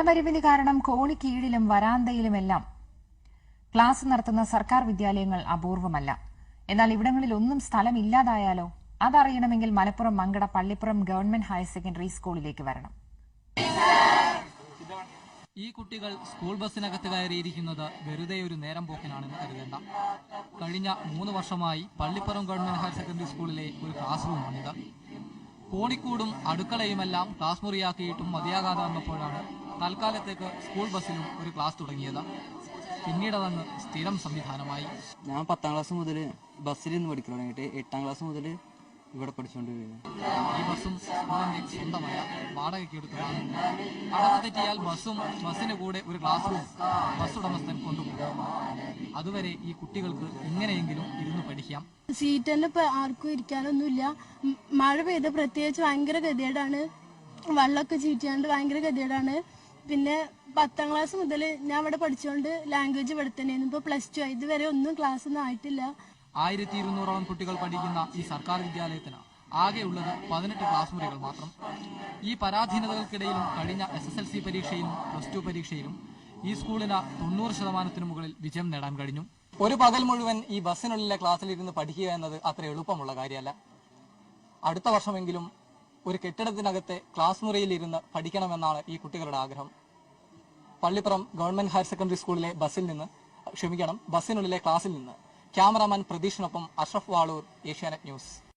സ്ഥലപരിമിതി കാരണം കോണിക്കീഴിലും വരാന്തയിലുമെല്ലാം ക്ലാസ് നടത്തുന്ന സർക്കാർ വിദ്യാലയങ്ങൾ അപൂർവമല്ല. എന്നാൽ ഇവിടങ്ങളിലൊന്നും സ്ഥലമില്ലാതായാലോ? അതറിയണമെങ്കിൽ Malappuram Mankada Pallippuram government higher secondary സ്കൂളിലേക്ക് വരണം. ഈ കുട്ടികൾ സ്കൂൾ ബസ്സിനകത്ത് കയറിയിരിക്കുന്നത് വെറുതെ ഒരു നേരം പോക്കിനാണെന്ന് കരുതേണ്ട. കഴിഞ്ഞ 3 വർഷമായി പള്ളിപ്പുറം ഗവൺമെന്റ് ഹയർ സെക്കൻഡറി സ്കൂളിലെ ഒരു ക്ലാസ് റൂമാണിത്. കോണിക്കൂടും അടുക്കളയുമെല്ലാം ക്ലാസ് മുറിയാക്കിയിട്ടും മതിയാകാതെ വന്നപ്പോഴാണ് തൽക്കാലത്തേക്ക് സ്കൂൾ ബസ്സിലും ഒരു ക്ലാസ് തുടങ്ങിയത്. പിന്നീട് അതങ്ങ് സ്ഥിരം സംവിധാനമായി. ഞാൻ 10ാം ക്ലാസ് മുതൽ ബസ്സിൽ നിന്ന് പഠിക്കാൻ തുടങ്ങിയിട്ട് 8ാം ക്ലാസ് മുതൽ ഇവിടെ പഠിച്ചുകൊണ്ടിരിക്കുന്നു. ഈ ബസ്സും സ്കൂളിന്റെ സ്വന്തമല്ല, വാടകയ്ക്ക് എടുത്തതാണ്. അടവ് തെറ്റിയാൽ ബസ്സിന് കൂടെ ഒരു ക്ലാസ് റൂം ബസ് ഉടമസ്ഥൻ കൊണ്ടുപോകും. അതുവരെ ഈ കുട്ടികൾക്ക് ഇങ്ങനെയെങ്കിലും ഇരുന്ന് പഠിക്കാം. സീറ്റ് തന്നെ ഇപ്പൊ ആർക്കും ഇരിക്കാനൊന്നുമില്ല. മഴ പെയ്ത് പ്രത്യേകിച്ച് ഭയങ്കര ഗതികേടാണ്. വെള്ളമൊക്കെ ചീറ്റിയാണ്ട് ഭയങ്കര ഗതികേടാണ്. പിന്നെ 10ാം ക്ലാസ് മുതൽ ഞാൻ ഇവിടെ പഠിച്ചുകൊണ്ട് ലാംഗ്വേജ് ഇവിടെ തന്നെയായിരുന്നു. ഇപ്പൊ +2 ആയി. ഇതുവരെ ഒന്നും ക്ലാസ് ഒന്നും ആയിട്ടില്ല. 1200ഓളം കുട്ടികൾ പഠിക്കുന്ന ഈ സർക്കാർ വിദ്യാലയത്തിന് ആകെയുള്ളത് 18 ക്ലാസ് മുറികൾ മാത്രം. ഈ പരാധീനതകൾക്കിടയിലും കഴിഞ്ഞ SSLC പരീക്ഷയിലും +2 പരീക്ഷയിലും ഈ സ്കൂളിന് 90% മുകളിൽ വിജയം നേടാൻ കഴിഞ്ഞു. ഒരു പകൽ മുഴുവൻ ഈ ബസ്സിനുള്ളിലെ ക്ലാസ്സിലിരുന്ന് പഠിക്കുക എന്നത് അത്ര എളുപ്പമുള്ള കാര്യമല്ല. അടുത്ത വർഷമെങ്കിലും ഒരു കെട്ടിടത്തിനകത്തെ ക്ലാസ് മുറിയിൽ ഇരുന്ന് പഠിക്കണമെന്നാണ് ഈ കുട്ടികളുടെ ആഗ്രഹം. പള്ളിപ്പുറം ഗവൺമെന്റ് ഹയർ സെക്കൻഡറി സ്കൂളിലെ ബസ്സിനുള്ളിലെ ക്ലാസ്സിൽ നിന്ന് ക്യാമറാമാൻ പ്രതീഷിനൊപ്പം അഷ്റഫ് വാളൂർ, ഏഷ്യാനെറ്റ് ന്യൂസ്.